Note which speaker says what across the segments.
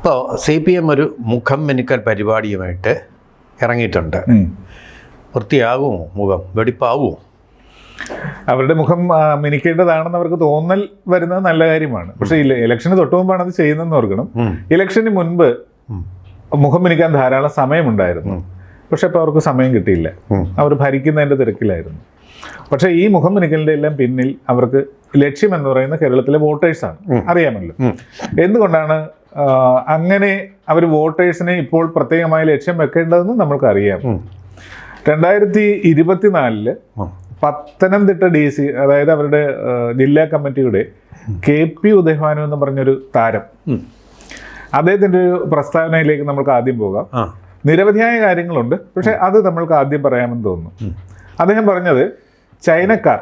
Speaker 1: ഇപ്പോൾ CPM ഒരു മുഖം മിനുക്കൽ പരിപാടിയുമായിട്ട് ഇറങ്ങിയിട്ടുണ്ട്. വൃത്തിയാകുമോ? മുഖം വെടിപ്പാവുമോ?
Speaker 2: അവരുടെ മുഖം മിനിക്കേണ്ടതാണെന്ന് അവർക്ക് തോന്നൽ വരുന്നത് നല്ല കാര്യമാണ്. പക്ഷേ ഇലക്ഷന് തൊട്ട് മുമ്പാണ് അത് ചെയ്യുന്നതെന്ന് ഓർക്കണം. ഇലക്ഷന് മുൻപ് മുഖം മിനിക്കാൻ ധാരാളം സമയമുണ്ടായിരുന്നു. പക്ഷെ ഇപ്പോൾ അവർക്ക് സമയം കിട്ടിയില്ല. അവർ ഭരിക്കുന്നതിൻ്റെ തിരക്കിലായിരുന്നു. പക്ഷേ ഈ മുഖം മിനിക്കലിൻ്റെ എല്ലാം പിന്നിൽ അവർക്ക് ലക്ഷ്യം എന്ന് പറയുന്ന കേരളത്തിലെ വോട്ടേഴ്സാണ്. അറിയാമല്ലോ എന്തുകൊണ്ടാണ് അങ്ങനെ അവർ വോട്ടേഴ്സിനെ ഇപ്പോൾ പ്രത്യേകമായി ലക്ഷ്യം വെക്കേണ്ടതെന്ന് നമ്മൾക്കറിയാം. 2024 പത്തനംതിട്ട DC, അതായത് അവരുടെ ജില്ലാ കമ്മിറ്റിയുടെ KP ഉദയഭാനു എന്ന് പറഞ്ഞൊരു താരം, അദ്ദേഹത്തിൻ്റെ ഒരു പ്രസ്താവനയിലേക്ക് നമുക്ക് ആദ്യം പോകാം. നിരവധിയായ കാര്യങ്ങളുണ്ട്, പക്ഷെ അത് നമ്മൾക്ക് ആദ്യം പറയാമെന്ന് തോന്നുന്നു. അദ്ദേഹം പറഞ്ഞത് ചൈനക്കാർ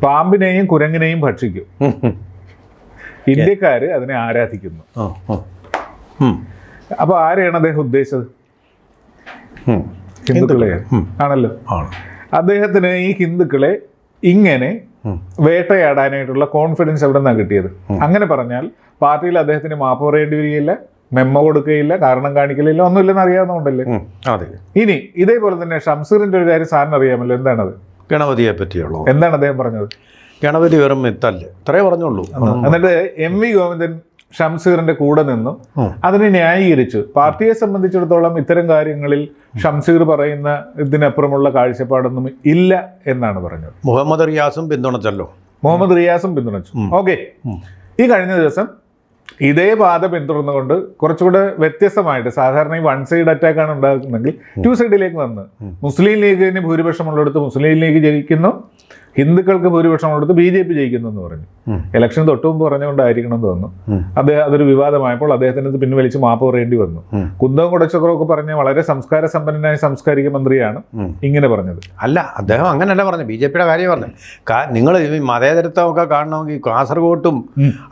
Speaker 2: പാമ്പിനെയും കുരങ്ങിനെയും ഭക്ഷിക്കും, ഇന്ത്യക്കാര് അതിനെ ആരാധിക്കുന്നു. അപ്പൊ ആരെയാണ് അദ്ദേഹം ഉദ്ദേശിച്ചത്? ഹിന്ദുക്കളെ ആണല്ലോ. അദ്ദേഹത്തിന് ഈ ഹിന്ദുക്കളെ ഇങ്ങനെ വേട്ടയാടാനായിട്ടുള്ള കോൺഫിഡൻസ് എവിടെ നിന്നാണ് കിട്ടിയത്? അങ്ങനെ പറഞ്ഞാൽ പാർട്ടിയിൽ അദ്ദേഹത്തിന് മാപ്പ് പറയേണ്ടി വരികയില്ല, മെമ്മോ കൊടുക്കുകയില്ല, കാരണം കാണിക്കലില്ല, ഒന്നുമില്ലെന്ന് അറിയാവുന്നതുകൊണ്ടല്ലേ. ഇനി ഇതേപോലെ തന്നെ ഷംസീറിന്റെ ഒരു കാര്യം സാറിന് അറിയാമല്ലോ. എന്താണത്?
Speaker 1: ഗണപതിയെ പറ്റിയുള്ളൂ.
Speaker 2: എന്താണ് അദ്ദേഹം പറഞ്ഞത്?
Speaker 1: ഗണപതി വെറും മിത്തല്ലേ, ഇത്രേ പറഞ്ഞുള്ളൂ.
Speaker 2: എന്നിട്ട് MV ഗോവിന്ദൻ ഷംസീറിന്റെ കൂടെ നിന്നും അതിനെ ന്യായീകരിച്ചു. പാർട്ടിയെ സംബന്ധിച്ചിടത്തോളം ഇത്തരം കാര്യങ്ങളിൽ ഷംസീർ പറയുന്ന ഇതിനപ്പുറമുള്ള കാഴ്ചപ്പാടൊന്നും ഇല്ല എന്നാണ് പറഞ്ഞത്.
Speaker 1: മുഹമ്മദ് റിയാസും പിന്തുണച്ചല്ലോ.
Speaker 2: മുഹമ്മദ് റിയാസും പിന്തുണച്ചു. ഓക്കെ, ഈ കഴിഞ്ഞ ദിവസം ഇതേ പാത പിന്തുടർന്നുകൊണ്ട് കുറച്ചുകൂടെ വ്യത്യസ്തമായിട്ട്, സാധാരണ ഈ 1 സൈഡ് അറ്റാക്കാണ് ഉണ്ടാകുന്നെങ്കിൽ 2 സൈഡിലേക്ക് വന്ന് മുസ്ലിം ലീഗിന് ഭൂരിപക്ഷമുള്ളിടത്ത് മുസ്ലിം ലീഗ് ജയിക്കുന്നു, ഹിന്ദുക്കൾക്ക് ഭൂരിപക്ഷമുള്ളിടത്ത് BJP ജയിക്കുന്നു എന്ന് പറഞ്ഞു. ഇലക്ഷൻ തൊട്ട് മുമ്പ് പറഞ്ഞുകൊണ്ടായിരിക്കണം എന്ന് തോന്നുന്നു. അതൊരു വിവാദമായപ്പോൾ അദ്ദേഹത്തിന് പിൻവലിച്ച് മാപ്പ് പറയേണ്ടി വന്നു. കുന്തവും കുടച്ചക്രമൊക്കെ പറഞ്ഞ വളരെ സംസ്കാര സമ്പന്നനായ സാംസ്കാരിക മന്ത്രിയാണ് ഇങ്ങനെ പറഞ്ഞത്.
Speaker 1: അല്ല, അദ്ദേഹം അങ്ങനെയല്ല പറഞ്ഞു, BJPയുടെ കാര്യം പറഞ്ഞു. നിങ്ങൾ ഈ മതേതരത്വമൊക്കെ കാണണമെങ്കിൽ കാസർഗോട്ടും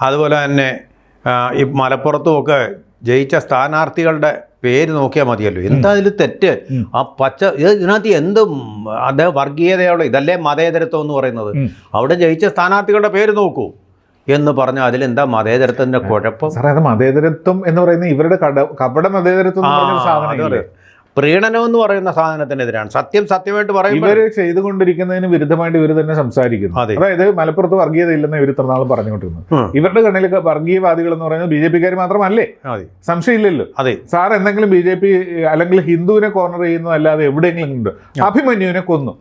Speaker 1: അതുപോലെ തന്നെ ഈ മലപ്പുറത്തും ഒക്കെ ജയിച്ച സ്ഥാനാർത്ഥികളുടെ പേര് നോക്കിയാൽ മതിയല്ലോ. എന്താ ഇതിൽ തെറ്റ്? ആ ഇതിനകത്ത് എന്തും അദ്ദേഹം വർഗീയതയോടെ, ഇതല്ലേ മതേതരത്വം എന്ന് പറയുന്നത്? അവിടെ ജയിച്ച സ്ഥാനാർത്ഥികളുടെ പേര് നോക്കൂ എന്ന് പറഞ്ഞാൽ അതിലെന്താ മതേതരത്വത്തിന്റെ കുഴപ്പം?
Speaker 2: അത് മതേതരത്വം എന്ന് പറയുന്നത് ഇവരുടെ കപട മതേതരത്വം
Speaker 1: പ്രീണനം എന്ന് പറയുന്ന സാധനത്തിനെതിരാണ്. സത്യമായിട്ട് പറയുമ്പോൾ
Speaker 2: ഇവര് ചെയ്തുകൊണ്ടിരിക്കുന്നതിന് വിരുദ്ധമായിട്ട് ഇവർ തന്നെ സംസാരിക്കുന്നു. അതായത് മലപ്പുറത്ത് വർഗീയത ഇല്ലെന്ന് ഇവർ ഇത്ര നാൾ പറഞ്ഞുകൊണ്ടിരുന്നു. ഇവരുടെ കണ്ണിൽ വർഗീയവാദികൾ എന്ന് പറയുന്നത് BJPക്കാർ മാത്രമല്ലേ? സംശയമില്ലല്ലോ. സാർ എന്തെങ്കിലും BJP അല്ലെങ്കിൽ ഹിന്ദുവിനെ കോർണർ ചെയ്യുന്നതല്ലാതെ എവിടെയെങ്കിലും ഉണ്ട്? അഭിമന്യുവിനെ കൊന്നു.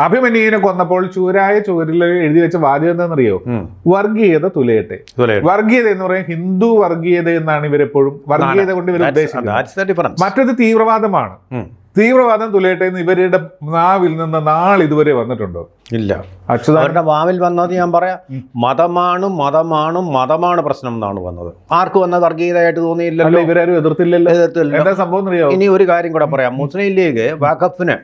Speaker 2: അഭിമന്യുവിനെ കൊന്നപ്പോൾ ചൂരായ ചുവരിൽ എഴുതി വെച്ച വാചകം എന്താണെന്നറിയോ? വർഗീയത തുലയട്ടെ. വർഗീയത എന്ന് പറയുന്നത് ഹിന്ദു വർഗീയത എന്നാണ് ഇവരെപ്പോഴും വർഗീയത കൊണ്ട് ഇവർ ഉദ്ദേശിക്കുന്നത്. മറ്റൊരു തീവ്രവാദമാണ്. തീവ്രവാദം തുലയട്ടെ എന്ന് ഇവരുടെ നാവിൽ നിന്ന് നാളിതുവരെ വന്നിട്ടുണ്ടോ?
Speaker 1: ഇല്ല. അവരുടെ നാവിൽ വന്നത് ഞാൻ പറയാം, മതമാണ് പ്രശ്നം എന്നാണ് വന്നത്. ആർക്ക് വന്നത് വർഗീയതയായിട്ട് തോന്നിയില്ലല്ലോ.
Speaker 2: ഇവരാരും എതിർത്തില്ലല്ലോ. എന്താ സംഭവം അറിയാമോ?
Speaker 1: ഇനി ഒരു കാര്യം കൂടെ പറയാം. മുസ്ലിം ലീഗ് വഖഫിന്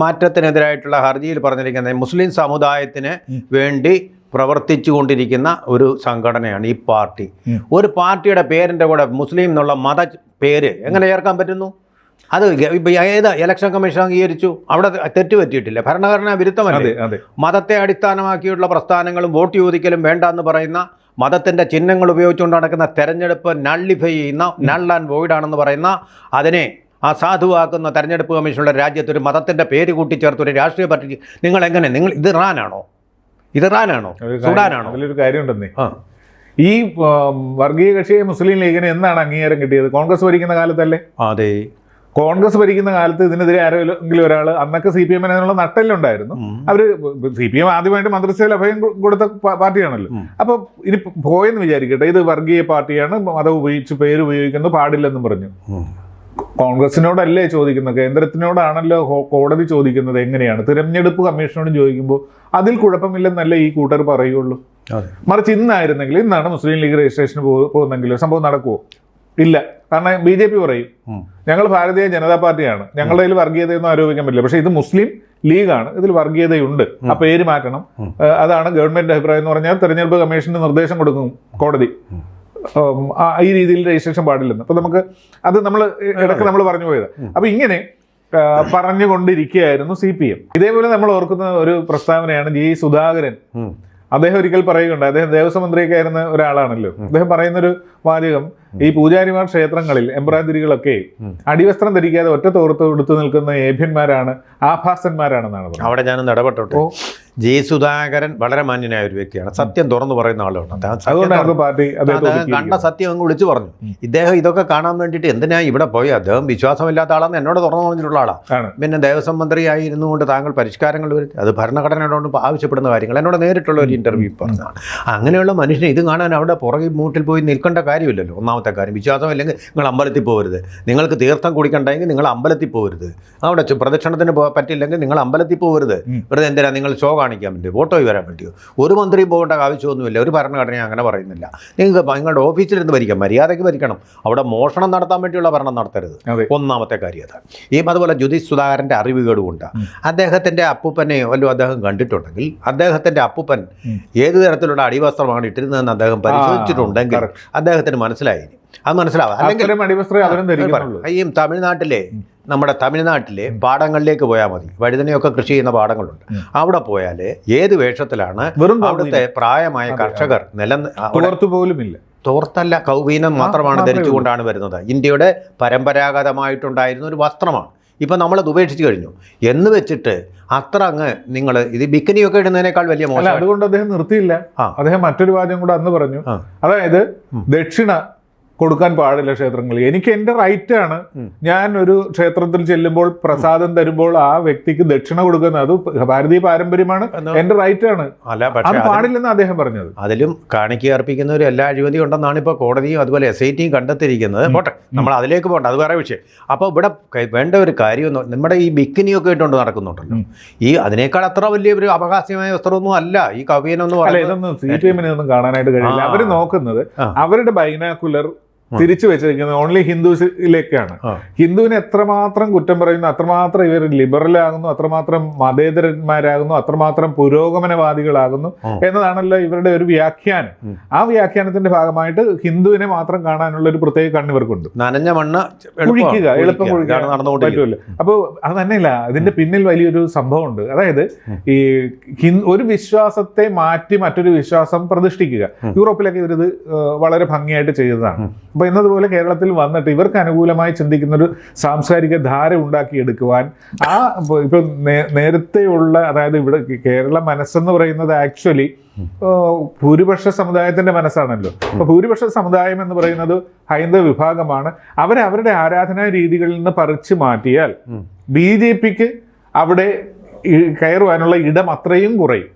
Speaker 1: മാറ്റത്തിനെതിരായിട്ടുള്ള ഹർജിയിൽ പറഞ്ഞിരിക്കുന്നത് മുസ്ലിം സമുദായത്തിന് വേണ്ടി പ്രവർത്തിച്ചു കൊണ്ടിരിക്കുന്ന ഒരു സംഘടനയാണ് ഈ പാർട്ടി. ഒരു പാർട്ടിയുടെ പേരിൻ്റെ കൂടെ മുസ്ലിം എന്നുള്ള മത പേര് എങ്ങനെ ചേർക്കാൻ പറ്റുന്നു? അത് ഏത് ഇലക്ഷൻ കമ്മീഷൻ അംഗീകരിച്ചു? അവിടെ തെറ്റ് പറ്റിയിട്ടില്ല. ഭരണഘടനാ വിരുദ്ധമല്ലേ? മതത്തെ അടിസ്ഥാനമാക്കിയുള്ള പ്രസ്ഥാനങ്ങളും വോട്ട് ചോദിക്കലും വേണ്ട എന്ന് പറയുന്ന, മതത്തിൻ്റെ ചിഹ്നങ്ങൾ ഉപയോഗിച്ചുകൊണ്ട് നടക്കുന്ന തെരഞ്ഞെടുപ്പ് നള്ളിഫൈ ചെയ്യുന്ന, നൾ ആൻഡ് വോയിഡ് ആണെന്ന് പറയുന്ന, അതിനെ അസാധുവാക്കുന്ന തെരഞ്ഞെടുപ്പ് കമ്മീഷനുള്ള രാജ്യത്ത് ഒരു മതത്തിൻ്റെ പേര് കൂട്ടിച്ചേർത്ത് ഒരു രാഷ്ട്രീയ പാർട്ടിക്ക് നിങ്ങൾ ഇത് ഇറാനാണോ? സുഡാനാണോ?
Speaker 2: അതിലൊരു കാര്യമുണ്ടെന്നേ, ഈ വർഗീയ കക്ഷിയെ മുസ്ലിം ലീഗിന് എന്നാണ് അംഗീകാരം കിട്ടിയത്? കോൺഗ്രസ് ഭരിക്കുന്ന കാലത്തല്ലേ?
Speaker 1: അതെ,
Speaker 2: കോൺഗ്രസ് ഭരിക്കുന്ന കാലത്ത് ഇതിനെതിരെ ആരെങ്കിലും ഒരാൾ, അന്നൊക്കെ CPM അതിനുള്ള നട്ടെല്ലുണ്ടായിരുന്നു. അവര് CPM ആദ്യമായിട്ട് മന്ത്രിസഭയിൽ അഭയം കൊടുത്ത പാർട്ടിയാണല്ലോ. അപ്പൊ ഇനി പോയെന്ന് വിചാരിക്കട്ടെ, ഇത് വർഗീയ പാർട്ടിയാണ്, മതം ഉപയോഗിച്ച് പേര് ഉപയോഗിക്കുന്നത് പാടില്ലെന്നും പറഞ്ഞു. കോൺഗ്രസിനോടല്ലേ ചോദിക്കുന്നത്? കേന്ദ്രത്തിനോടാണല്ലോ കോടതി ചോദിക്കുന്നത്. എങ്ങനെയാണ്? തിരഞ്ഞെടുപ്പ് കമ്മീഷനോട് ചോദിക്കുമ്പോൾ അതിൽ കുഴപ്പമില്ലെന്നല്ലേ ഈ കൂട്ടർ പറയുള്ളൂ. മറിച്ച് ഇന്നായിരുന്നെങ്കിൽ, ഇന്നാണ് മുസ്ലിം ലീഗ് രജിസ്ട്രേഷന് പോകുന്നെങ്കിൽ സംഭവം നടക്കുമോ? ഇല്ല. കാരണം BJP പറയും ഞങ്ങൾ ഭാരതീയ ജനതാ പാർട്ടിയാണ്, ഞങ്ങളുടെ കയ്യിൽ വർഗീയതയൊന്നും ആരോപിക്കാൻ പറ്റില്ല. പക്ഷേ ഇത് മുസ്ലിം ലീഗാണ്, ഇതിൽ വർഗീയതയുണ്ട്, ആ പേര് മാറ്റണം, അതാണ് ഗവൺമെന്റ് അഭിപ്രായം എന്ന് പറഞ്ഞാൽ തെരഞ്ഞെടുപ്പ് കമ്മീഷന് നിർദ്ദേശം കൊടുക്കും കോടതി. ഈ രീതിയിൽ രജിസ്ട്രേഷൻ പാടില്ലെന്ന്. അപ്പൊ നമുക്ക് അത് ഇടയ്ക്ക് നമ്മൾ പറഞ്ഞു പോയത്. അപ്പൊ ഇങ്ങനെ പറഞ്ഞുകൊണ്ടിരിക്കുകയായിരുന്നു CPM. ഇതേപോലെ നമ്മൾ ഓർക്കുന്ന ഒരു പ്രസ്താവനയാണ് G. സുധാകരൻ അദ്ദേഹം ഒരിക്കൽ പറയുകയുണ്ട്, അദ്ദേഹം ദേവസ്വം മന്ത്രിയൊക്കെ ആയിരുന്ന ഒരാളാണല്ലോ, അദ്ദേഹം പറയുന്നൊരു വാചകം, ഈ പൂജാരിമാർ ക്ഷേത്രങ്ങളിൽ എംബ്രാന്തിരികളൊക്കെ അടിവസ്ത്രം ധരിക്കാതെ ഒറ്റ തോർത്ത് എടുത്തു നിൽക്കുന്ന ഏഭ്യന്മാരാണ്, ആഭാസന്മാരാണെന്നാണ് പറയുന്നത്.
Speaker 1: അവിടെ ഞാനൊന്ന് ഇടപെട്ടോട്ടെ. ജി സുധാകരൻ വളരെ മാന്യനായ ഒരു വ്യക്തിയാണ്, സത്യം തുറന്നു പറയുന്ന ആളാണ്.
Speaker 2: അതുകൊണ്ടാണ് പാർട്ടി
Speaker 1: അദ്ദേഹം കണ്ട സത്യം അങ്ങ് വിളിച്ചു പറഞ്ഞു. ഇദ്ദേഹം ഇതൊക്കെ കാണാൻ വേണ്ടിയിട്ട് എന്തിനാ ഇവിടെ പോയി? അദ്ദേഹം വിശ്വാസമില്ലാത്ത ആളാണെന്ന് എന്നോട് തുറന്നു പറഞ്ഞിട്ടുള്ള ആളാണ്. പിന്നെ ദേവസ്വം മന്ത്രി ആയിരുന്നു കൊണ്ട് താങ്കൾ പരിഷ്കാരങ്ങൾ വരുത്തി, അത് ഭരണഘടനയോട് ആവശ്യപ്പെടുന്ന കാര്യങ്ങൾ എന്നോട് നേരിട്ടുള്ള ഒരു ഇന്റർവ്യൂ പറഞ്ഞതാണ്. അങ്ങനെയുള്ള മനുഷ്യനെ ഇത് കാണാൻ അവിടെ പുറകെ മൂട്ടിൽ പോയി നിൽക്കേണ്ട കാര്യമില്ലല്ലോ. ഒന്നാമത്തെ കാര്യം, വിശ്വാസമില്ലെങ്കിൽ നിങ്ങൾ അമ്പലത്തിൽ പോകരുത്. നിങ്ങൾക്ക് തീർത്ഥം കുടിക്കണ്ടെങ്കിൽ നിങ്ങൾ അമ്പലത്തിൽ പോകരുത്. അവിടെ പ്രദക്ഷിണത്തിന് പറ്റില്ലെങ്കിൽ നിങ്ങൾ അമ്പലത്തിൽ പോകരുത്. വെറുതെ എന്തിനാ നിങ്ങൾ ഷോ കാണിക്കാൻ വേണ്ടി, ഫോട്ടോയിൽ വരാൻ പറ്റുമോ? ഒരു മന്ത്രി പോകേണ്ട ആവശ്യമൊന്നുമില്ല. ഒരു ഭരണഘടന അങ്ങനെ പറയുന്നില്ല. നിങ്ങൾക്ക് നിങ്ങളുടെ ഓഫീസിലിരുന്ന് ഭരിക്കാം, മര്യാദയ്ക്ക് ഭരിക്കണം. അവിടെ മോഷണം നടത്താൻ വേണ്ടിയുള്ള ഭരണം നടത്തരുത്. ഒന്നാമത്തെ കാര്യം അതാണ്. അതുപോലെ ജി സുധാകരൻ്റെ അറിവുകേട് കൊണ്ട് അദ്ദേഹത്തിൻ്റെ അപ്പൂപ്പനെയോ വല്ലതും അദ്ദേഹം കണ്ടിട്ടുണ്ടെങ്കിൽ, അദ്ദേഹത്തിൻ്റെ അപ്പൂപ്പൻ ഏത് തരത്തിലുള്ള അടിവസ്ത്രമാണ് ഇട്ടിരുന്നതെന്ന് അദ്ദേഹം പരിശോധിച്ചിട്ടുണ്ടെങ്കിൽ അദ്ദേഹത്തിന് മനസ്സിലായി. അത് മനസ്സിലാവും. അല്ലെങ്കിൽ ഈ നമ്മുടെ തമിഴ്നാട്ടിലെ പാടങ്ങളിലേക്ക് പോയാൽ മതി. വഴുതനയൊക്കെ കൃഷി ചെയ്യുന്ന പാടങ്ങളുണ്ട്. അവിടെ പോയാൽ ഏത് വേഷത്തിലാണ് അവിടുത്തെ പ്രായമായ കർഷകർ
Speaker 2: പോലുമില്ല,
Speaker 1: തോർത്തല്ല, കൗപീനം മാത്രമാണ് ധരിച്ചുകൊണ്ടാണ് വരുന്നത്. ഇന്ത്യയുടെ പരമ്പരാഗതമായിട്ടുണ്ടായിരുന്ന ഒരു വസ്ത്രമാണ്. ഇപ്പം നമ്മളത് ഉപേക്ഷിച്ച് കഴിഞ്ഞു എന്ന് വെച്ചിട്ട് അത്ര അങ്ങ് നിങ്ങൾ ഇത് ബിക്കിനിയൊക്കെ ഇടുന്നതിനേക്കാൾ വലിയ മോശം.
Speaker 2: അതുകൊണ്ട് അദ്ദേഹം നിർത്തിയില്ല. അദ്ദേഹം മറ്റൊരു വാചകം കൂടെ അന്ന് പറഞ്ഞു, അതായത് ദക്ഷിണ കൊടുക്കാൻ പാടില്ല ക്ഷേത്രങ്ങളിൽ. എനിക്ക് എൻ്റെ റൈറ്റാണ്, ഞാൻ ഒരു ക്ഷേത്രത്തിൽ ചെല്ലുമ്പോൾ പ്രസാദം തരുമ്പോൾ ആ വ്യക്തിക്ക് ദക്ഷിണ കൊടുക്കുന്നത് അത് ഭാരതീയ പാരമ്പര്യമാണ്, എൻ്റെ റൈറ്റാണ്, അത് പാടില്ലെന്ന് അദ്ദേഹം പറഞ്ഞത്.
Speaker 1: അതിലും കാണിക്ക അർപ്പിക്കുന്നവരും എല്ലാ അഴിമതി ഉണ്ടെന്നാണ് ഇപ്പോൾ കോടതിയും അതുപോലെ SITയും കണ്ടെത്തിയിരിക്കുന്നത്. പോട്ടെ, നമ്മൾ അതിലേക്ക് പോകണ്ട, അത് വേറെ വിഷയം. അപ്പോൾ ഇവിടെ വേണ്ട ഒരു കാര്യം, നമ്മുടെ ഈ ബിക്കിനിയൊക്കെ ഇട്ടുകൊണ്ട് നടക്കുന്നുണ്ടല്ലോ, ഈ അതിനേക്കാൾ അത്ര വലിയ ഒരു അപഹാസ്യമായ വസ്ത്രമൊന്നും അല്ല ഈ കവിയനൊന്നും.
Speaker 2: ഇതൊന്നും CPM ഒന്നും കാണാനായിട്ട് കഴിയില്ല. അവർ നോക്കുന്നത് അവരുടെ ബൈനാക്കുലർ തിരിച്ചു വെച്ചിരിക്കുന്നത് ഓൺലി ഹിന്ദുസിലേക്കാണ്. ഹിന്ദുവിനെ എത്രമാത്രം കുറ്റം പറയുന്നു, അത്രമാത്രം ഇവർ ലിബറലാകുന്നു, അത്രമാത്രം മതേതരന്മാരാകുന്നു, അത്രമാത്രം പുരോഗമനവാദികളാകുന്നു എന്നതാണല്ലോ ഇവരുടെ ഒരു വ്യാഖ്യാനം. ആ വ്യാഖ്യാനത്തിന്റെ ഭാഗമായിട്ട് ഹിന്ദുവിനെ മാത്രം കാണാനുള്ള ഒരു പ്രത്യേക കണ്ണിവർക്കുണ്ട്.
Speaker 1: നനഞ്ഞ മണ്ണ്
Speaker 2: കുഴിക്കുക, എളുപ്പം കുഴിക്കാൻ പറ്റുമല്ലോ. അപ്പോൾ അത് തന്നെയല്ല, ഇതിന്റെ പിന്നിൽ വലിയൊരു സംഭവമുണ്ട്. അതായത് ഈ ഒരു വിശ്വാസത്തെ മാറ്റി മറ്റൊരു വിശ്വാസം പ്രതിഷ്ഠിക്കുക. യൂറോപ്പിലൊക്കെ ഇവരിത് വളരെ ഭംഗിയായിട്ട് ചെയ്തതാണ്. അപ്പോൾ എന്നതുപോലെ കേരളത്തിൽ വന്നിട്ട് ഇവർക്ക് അനുകൂലമായി ചിന്തിക്കുന്നൊരു സാംസ്കാരിക ധാര ഉണ്ടാക്കിയെടുക്കുവാൻ ആ ഇപ്പം നേരത്തെയുള്ള, അതായത് ഇവിടെ കേരള മനസ്സെന്ന് പറയുന്നത് ആക്ച്വലി ഭൂരിപക്ഷ സമുദായത്തിന്റെ മനസ്സാണല്ലോ. അപ്പോൾ ഭൂരിപക്ഷ സമുദായം എന്ന് പറയുന്നത് ഹൈന്ദവ വിഭാഗമാണ്. അവരുടെ ആരാധനാ രീതികളിൽ നിന്ന് പറിച്ചു മാറ്റിയാൽ BJPക്ക് അവിടെ കയറുവാനുള്ള ഇടം അത്രയും കുറയും.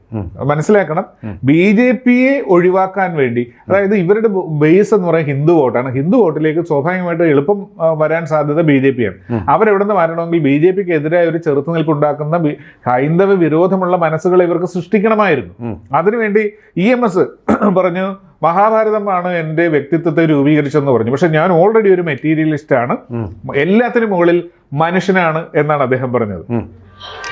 Speaker 2: മനസ്സിലാക്കണം, BJPയെ ഒഴിവാക്കാൻ വേണ്ടി, അതായത് ഇവരുടെ ബേസ് എന്ന് പറയുന്നത് ഹിന്ദു വോട്ടാണ്. ഹിന്ദു വോട്ടിലേക്ക് സ്വാഭാവികമായിട്ട് എളുപ്പം വരാൻ സാധ്യത BJPയാണ്. അവരെവിടെ നിന്ന് വരണമെങ്കിൽ BJPക്ക് എതിരായ ഒരു ചെറുത്തുനിൽപ്പ് ഉണ്ടാക്കുന്ന ഹൈന്ദവ വിരോധമുള്ള മനസ്സുകൾ ഇവർക്ക് സൃഷ്ടിക്കണമായിരുന്നു. അതിനുവേണ്ടി EMS പറഞ്ഞു, മഹാഭാരതമാണ് എൻ്റെ വ്യക്തിത്വത്തെ രൂപീകരിച്ചെന്ന് പറഞ്ഞു. പക്ഷെ ഞാൻ ഓൾറെഡി ഒരു മെറ്റീരിയലിസ്റ്റ് ആണ്, എല്ലാത്തിനും മുകളിൽ മനുഷ്യനാണ് എന്നാണ് അദ്ദേഹം പറഞ്ഞത്.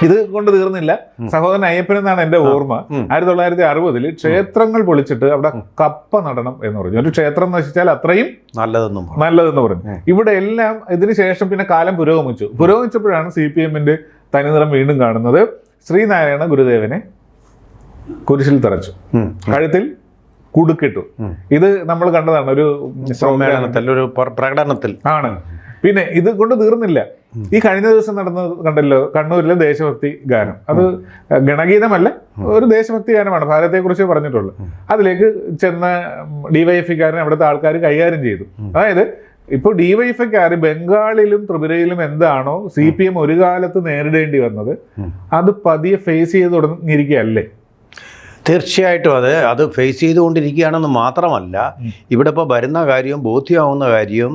Speaker 2: ഇത് കൊണ്ട് തീർന്നില്ല. സഹോദരൻ അയ്യപ്പൻ എന്നാണ് എൻ്റെ ഓർമ്മ. 1960 ക്ഷേത്രങ്ങൾ പൊളിച്ചിട്ട് അവിടെ കപ്പ നടണം എന്ന് പറഞ്ഞു. ഒരു ക്ഷേത്രം നശിച്ചാൽ അത്രയും നല്ലതെന്ന് പറഞ്ഞു. ഇവിടെ എല്ലാം ഇതിന് ശേഷം പിന്നെ കാലം പുരോഗമിച്ചപ്പോഴാണ് CPMന്റെ തനിനിറം വീണ്ടും കാണുന്നത്. ശ്രീനാരായണ ഗുരുദേവനെ കുരിശിൽ തറച്ചു, കഴുത്തിൽ കുടുക്കിട്ടു. ഇത് നമ്മൾ കണ്ടതാണ് ഒരു
Speaker 1: സമ്മേളനത്തിൽ, ഒരു പ്രകടനത്തിൽ ആണ്.
Speaker 2: പിന്നെ ഇത് കൊണ്ട് തീർന്നില്ല. ഈ കഴിഞ്ഞ ദിവസം നടന്നത് കണ്ടല്ലോ, കണ്ണൂരിലെ ദേശഭക്തി ഗാനം. അത് ഗണഗീതമല്ല, ഒരു ദേശഭക്തി ഗാനമാണ്, ഭാരതത്തെക്കുറിച്ച് പറഞ്ഞിട്ടുള്ളൂ. അതിലേക്ക് ചെന്ന DYFIക്കാരൻ അവിടുത്തെ ആൾക്കാർ കൈകാര്യം ചെയ്തു. അതായത് ഇപ്പോൾ DYFIക്കാർ ബംഗാളിലും ത്രിപുരയിലും എന്താണോ CPM ഒരു കാലത്ത് നേരിടേണ്ടി വന്നത്, അത് പതിയെ ഫേസ് ചെയ്ത് തുടങ്ങിയിരിക്കുകയല്ലേ?
Speaker 1: തീർച്ചയായിട്ടും അത് ഫേസ് ചെയ്തുകൊണ്ടിരിക്കുകയാണെന്ന് മാത്രമല്ല, ഇവിടെ ഇപ്പോൾ വരുന്ന കാര്യവും ബോധ്യമാവുന്ന കാര്യവും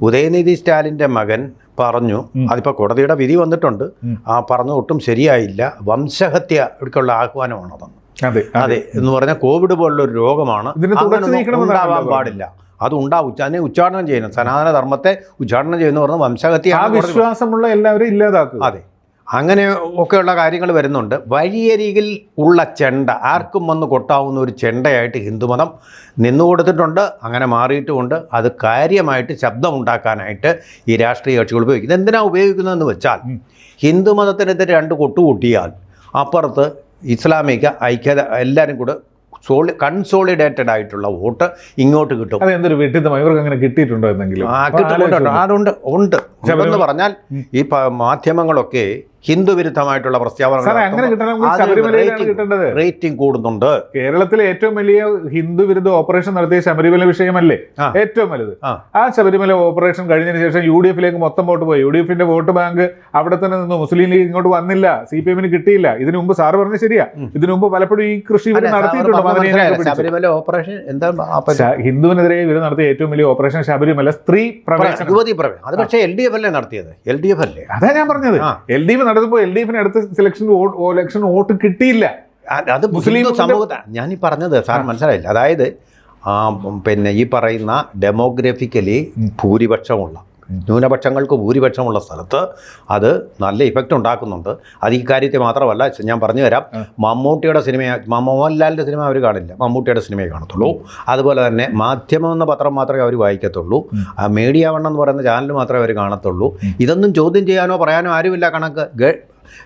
Speaker 1: ഉദയനിധി സ്റ്റാലിൻ്റെ മകൻ പറഞ്ഞു. അതിപ്പോൾ കോടതിയുടെ വിധി വന്നിട്ടുണ്ട്. ആ പറഞ്ഞു ഒട്ടും ശരിയായില്ല, വംശഹത്യക്കുള്ള ആഹ്വാനമാണതെന്ന്. അതെ എന്ന് പറഞ്ഞാൽ കോവിഡ് പോലുള്ളൊരു രോഗമാണ്, ഉണ്ടാവാൻ പാടില്ല. അത് അതിനെ ഉച്ചാടനം ചെയ്യണം, സനാതന ധർമ്മത്തെ ഉച്ചാടനം ചെയ്യുന്ന പറഞ്ഞാൽ വംശഹത്യ,
Speaker 2: വിശ്വാസമുള്ള എല്ലാവരും ഇല്ലാതാക്കും.
Speaker 1: അതെ, അങ്ങനെ ഒക്കെയുള്ള കാര്യങ്ങൾ വരുന്നുണ്ട്. വഴിയരികിൽ ഉള്ള ചെണ്ട, ആർക്കും വന്ന് കൊട്ടാവുന്ന ഒരു ചെണ്ടയായിട്ട് ഹിന്ദുമതം നിന്നുകൊടുത്തിട്ടുണ്ട്. അങ്ങനെ മാറിയിട്ടുമുണ്ട്. അത് കാര്യമായിട്ട് ശബ്ദമുണ്ടാക്കാനായിട്ട് ഈ രാഷ്ട്രീയ കക്ഷികൾ ഉപയോഗിക്കുന്നത്. എന്തിനാണ് ഉപയോഗിക്കുന്നതെന്ന് വെച്ചാൽ, ഹിന്ദുമതത്തിനെതിരെ രണ്ട് കൊട്ടുകൂട്ടിയാൽ അപ്പുറത്ത് ഇസ്ലാമിക ഐക്യത എല്ലാവരും കൂടെ കൺസോളിഡേറ്റഡ് ആയിട്ടുള്ള വോട്ട് ഇങ്ങോട്ട് കിട്ടും.
Speaker 2: അതെന്തൊരു വിട്ടിത്തമായി ഇവർക്ക് അങ്ങനെ കിട്ടിയിട്ടുണ്ടോ എന്നെങ്കിലും?
Speaker 1: ഉണ്ട് എന്ന് പറഞ്ഞാൽ ഈ മാധ്യമങ്ങളൊക്കെ ഹിന്ദു വിരുദ്ധമായിട്ടുള്ള
Speaker 2: പ്രസ്താവന
Speaker 1: റേറ്റിംഗ് കൂടുന്നുണ്ട്.
Speaker 2: കേരളത്തിലെ ഏറ്റവും വലിയ ഹിന്ദു വിരുദ്ധ ഓപ്പറേഷൻ നടത്തിയ ശബരിമല വിഷയമല്ലേ ഏറ്റവും വലുത്? ആ ശബരിമല ഓപ്പറേഷൻ കഴിഞ്ഞതിന് ശേഷം UDF-ലേക്ക് മൊത്തം വോട്ട് പോയി. UDF-ന്റെ വോട്ട് ബാങ്ക് അവിടെ തന്നെ നിന്നു. മുസ്ലിം ലീഗ് ഇങ്ങോട്ട് വന്നില്ല, CPM-ന് കിട്ടിയില്ല. ഇതിനു മുമ്പ് സാറ് പറഞ്ഞ ശരിയാ, ഇതിനു മുമ്പ് പലപ്പോഴും ഈ കൃഷി ഇവർ നടത്തിയിട്ടുണ്ട്.
Speaker 1: ശബരിമല ഓപ്പറേഷൻ
Speaker 2: ഹിന്ദുവിനെതിരെ ഇവർ നടത്തിയ ഏറ്റവും വലിയ ഓപ്പറേഷൻ ശബരിമല സ്ത്രീ പ്രവേശനം.
Speaker 1: അത് പക്ഷേ LDF അല്ലേ നടത്തിയത്? LDF അല്ലേ?
Speaker 2: അതാ ഞാൻ പറഞ്ഞത്. LDF നടത്തുമ്പോൾ LDF-ന് അടുത്ത ഇലക്ഷൻ വോട്ട് കിട്ടിയില്ല.
Speaker 1: അത് മുസ്ലിം സമൂഹത്തെ ഞാനീ പറഞ്ഞത് സാർ മനസ്സിലായില്ല. അതായത് പിന്നെ ഈ പറയുന്ന ഡെമോഗ്രഫിക്കലി ഭൂരിപക്ഷമുള്ള ന്യൂനപക്ഷങ്ങൾക്ക് ഭൂരിപക്ഷമുള്ള സ്ഥലത്ത് അത് നല്ല ഇഫക്റ്റ് ഉണ്ടാക്കുന്നുണ്ട്. അത് ഈ കാര്യത്തെ മാത്രമല്ല, ഞാൻ പറഞ്ഞു തരാം. മമ്മൂട്ടിയുടെ മോഹൻലാലിൻ്റെ സിനിമ അവർ കാണില്ല, മമ്മൂട്ടിയുടെ സിനിമയെ കാണത്തുള്ളൂ. അതുപോലെ തന്നെ മാധ്യമം എന്ന പത്രം മാത്രമേ അവർ വായിക്കത്തുള്ളൂ. മീഡിയ വൺ എന്ന് പറയുന്ന ചാനൽ മാത്രമേ അവർ കാണത്തുള്ളൂ. ഇതൊന്നും ചോദ്യം ചെയ്യാനോ പറയാനോ ആരുമില്ല. കണക്ക്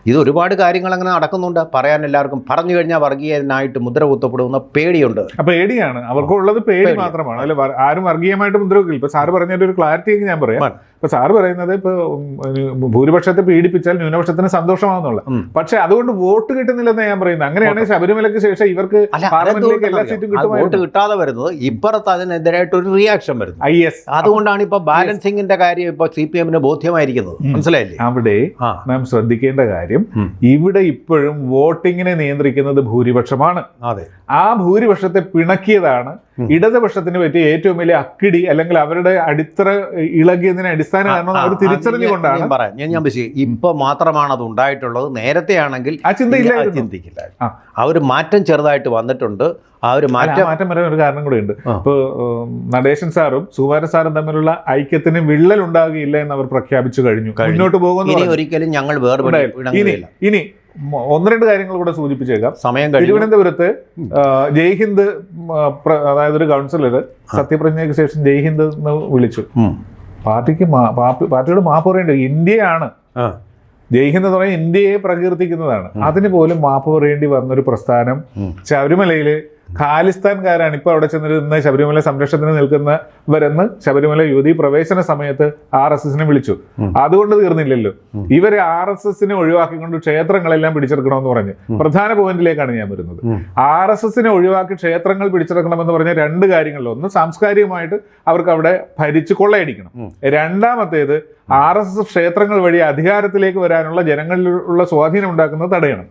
Speaker 1: ഇത് ഒരുപാട് കാര്യങ്ങൾ അങ്ങനെ നടക്കുന്നുണ്ട്. പറയാൻ എല്ലാവർക്കും പറഞ്ഞു കഴിഞ്ഞാൽ വർഗീയനായിട്ട് മുദ്ര കുത്തപ്പെടുന്ന പേടിയുണ്ട്.
Speaker 2: പേടിയാണ് അവർക്കുള്ളത്, പേടി മാത്രമാണ്. അല്ല, ആരും വർഗീയമായിട്ട് മുദ്ര വെക്കില്ല. ഇപ്പൊ സാറ് പറഞ്ഞതിന്റെ ഒരു ക്ലാരിറ്റിയൊക്കെ ഞാൻ പറയാം. ഇപ്പൊ സാറ് പറയുന്നത് ഇപ്പൊ ഭൂരിപക്ഷത്തെ പീഡിപ്പിച്ചാൽ ന്യൂനപക്ഷത്തിന് സന്തോഷമാണെന്നുള്ള, പക്ഷെ അതുകൊണ്ട് വോട്ട് കിട്ടുന്നില്ലെന്ന് ഞാൻ പറയുന്നത്. അങ്ങനെയാണെങ്കിൽ ശബരിമലയ്ക്ക് ശേഷം ഇവർക്ക് പാർലമെന്റിലേക്ക് എല്ലാ സീറ്റും
Speaker 1: വോട്ട് കിട്ടാതെ വരുന്നത് ഇപ്പുറത്ത് അതിനെതിരായിട്ട് ഒരു റിയാക്ഷൻ വരുന്നു. അതുകൊണ്ടാണ് ഇപ്പൊ ബാലൻസിംഗിന്റെ കാര്യം ഇപ്പൊ CPM-ന് ബോധ്യമായിരിക്കുന്നത്. മനസ്സിലായില്ലേ?
Speaker 2: അവിടെ നാം ശ്രദ്ധിക്കേണ്ട കാര്യം, ഇവിടെ ഇപ്പോഴും വോട്ടിങ്ങിനെ നിയന്ത്രിക്കുന്നത് ഭൂരിപക്ഷമാണ്. ആ ഭൂരിപക്ഷത്തെ പിണക്കിയതാണ് ഇടതുപക്ഷത്തിന് പറ്റിയ ഏറ്റവും വലിയ അക്കിടി, അല്ലെങ്കിൽ അവരുടെ അടിത്തറ ഇളകിയതിന് അടിസ്ഥാന കാരണം അവർ തിരിച്ചറിഞ്ഞുകൊണ്ടാണ്.
Speaker 1: ഇപ്പൊ മാത്രമാണ് അത് ഉണ്ടായിട്ടുള്ളത്. നേരത്തെ ആണെങ്കിൽ
Speaker 2: ആ
Speaker 1: ചിന്തിക്കില്ല. ആ ഒരു മാറ്റം ചെറുതായിട്ട് വന്നിട്ടുണ്ട്. ആ ഒരു
Speaker 2: മാറ്റം വരാൻ ഒരു കാരണം കൂടെ ഉണ്ട്. ഇപ്പൊ നടേശൻ സാറും സുകുമാരൻ സാറും തമ്മിലുള്ള ഐക്യത്തിന് വിള്ളൽ ഉണ്ടാകുകയില്ല എന്ന് അവർ പ്രഖ്യാപിച്ചു കഴിഞ്ഞു. മുന്നോട്ട് പോകുന്നു.
Speaker 1: ഒരിക്കലും ഞങ്ങൾ
Speaker 2: ഇനി ഒന്ന് രണ്ട് കാര്യങ്ങൾ കൂടെ സൂചിപ്പിച്ചേക്കാം.
Speaker 1: സമയം
Speaker 2: തിരുവനന്തപുരത്ത് ജയ്ഹിന്ദ്, അതായത് ഒരു കൗൺസിലർ സത്യപ്രതിജ്ഞയ്ക്ക് ശേഷം ജയ്ഹിന്ദ് എന്ന് വിളിച്ചു. പാർട്ടിയോട് മാപ്പ് പറയേണ്ടത് ഇന്ത്യയാണ്. ജയ്ഹിന്ദ് എന്ന് പറഞ്ഞാൽ ഇന്ത്യയെ പ്രകീർത്തിക്കുന്നതാണ്. അതിന് പോലും മാപ്പ് പറയേണ്ടി വന്നൊരു പ്രസ്ഥാനം ശബരിമലയില് ഖാലിസ്ഥാൻകാരാണ്. ഇപ്പൊ അവിടെ ചെന്നിരുന്ന ശബരിമല സംരക്ഷണത്തിന് നിൽക്കുന്നവരെന്ന് ശബരിമല യുവതി പ്രവേശന സമയത്ത് RSS-നെ വിളിച്ചു. അതുകൊണ്ട് തീർന്നില്ലല്ലോ. ഇവരെ RSS-നെ ഒഴിവാക്കിക്കൊണ്ട് ക്ഷേത്രങ്ങളെല്ലാം പിടിച്ചെടുക്കണമെന്ന് പറഞ്ഞ് പ്രധാന പോയിന്റിലേക്കാണ് ഞാൻ വരുന്നത്. RSS-നെ ഒഴിവാക്കി ക്ഷേത്രങ്ങൾ പിടിച്ചെടുക്കണമെന്ന് പറഞ്ഞ രണ്ട് കാര്യങ്ങളിൽ, ഒന്ന് സാംസ്കാരികമായിട്ട് അവർക്ക് അവിടെ ഭരിച്ച് കൊള്ളയടിക്കണം. രണ്ടാമത്തേത് RSS ക്ഷേത്രങ്ങൾ വഴി അധികാരത്തിലേക്ക് വരാനുള്ള ജനങ്ങളിലുള്ള സ്വാധീനം ഉണ്ടാക്കുന്നത് തടയണം.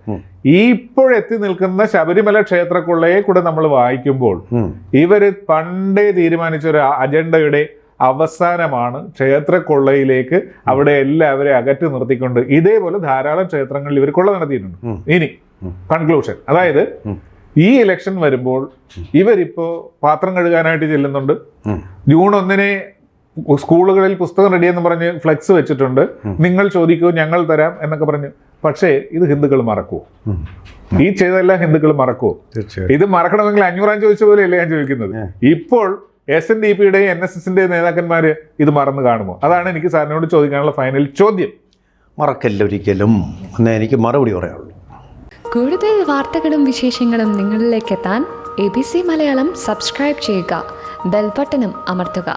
Speaker 2: ഈ ഇപ്പോഴെത്തി നിൽക്കുന്ന ശബരിമല ക്ഷേത്രക്കൊള്ളയെ കൂടെ നമ്മൾ വായിക്കുമ്പോൾ ഇവര് പണ്ടേ തീരുമാനിച്ച ഒരു അജണ്ടയുടെ അവസാനമാണ് ക്ഷേത്രക്കൊള്ളയിലേക്ക് അവിടെ എല്ലാവരെയും അകറ്റി നിർത്തിക്കൊണ്ട് ഇതേപോലെ ധാരാളം ക്ഷേത്രങ്ങളിൽ ഇവർ കൊള്ള നടത്തിയിട്ടുണ്ട്. ഇനി കൺക്ലൂഷൻ, അതായത് ഈ ഇലക്ഷൻ വരുമ്പോൾ ഇവരിപ്പോ പാത്രം കഴുകാനായിട്ട് ചെല്ലുന്നുണ്ട്. ജൂൺ 1-ന് സ്കൂളുകളിൽ പുസ്തകം റെഡിയെന്ന് പറഞ്ഞ് ഫ്ലെക്സ് വെച്ചിട്ടുണ്ട്. നിങ്ങൾ ചോദിക്കൂ, ഞങ്ങൾ തരാം എന്നൊക്കെ പറഞ്ഞു. പക്ഷേ ഇത് ഹിന്ദുക്കൾ മറക്കുവോ? ഈ ചെയ്തെല്ലാം ഹിന്ദുക്കൾ മറക്കുവോ? ഇത് മറക്കണമെങ്കിൽ 500 ചോദിച്ച പോലെയല്ലേ ഞാൻ ചോദിക്കുന്നത്. ഇപ്പോൾ SNDP-യുടെയും NSS-ന്റെയും നേതാക്കന്മാര് ഇത് മറന്നു കാണുമോ? അതാണ് എനിക്ക് സാറിനോട് ചോദിക്കാനുള്ള ഫൈനൽ ചോദ്യം.
Speaker 1: മറക്കല്ല ഒരിക്കലും എന്നേ എനിക്ക് മറുപടി പറയാനുള്ളൂ.
Speaker 3: കൂടുതൽ വാർത്തകളും വിശേഷങ്ങളും നിങ്ങളിലേക്ക് എത്താൻ ABC മലയാളം സബ്സ്ക്രൈബ് ചെയ്യുക, ബെൽ ബട്ടണും അമർത്തുക.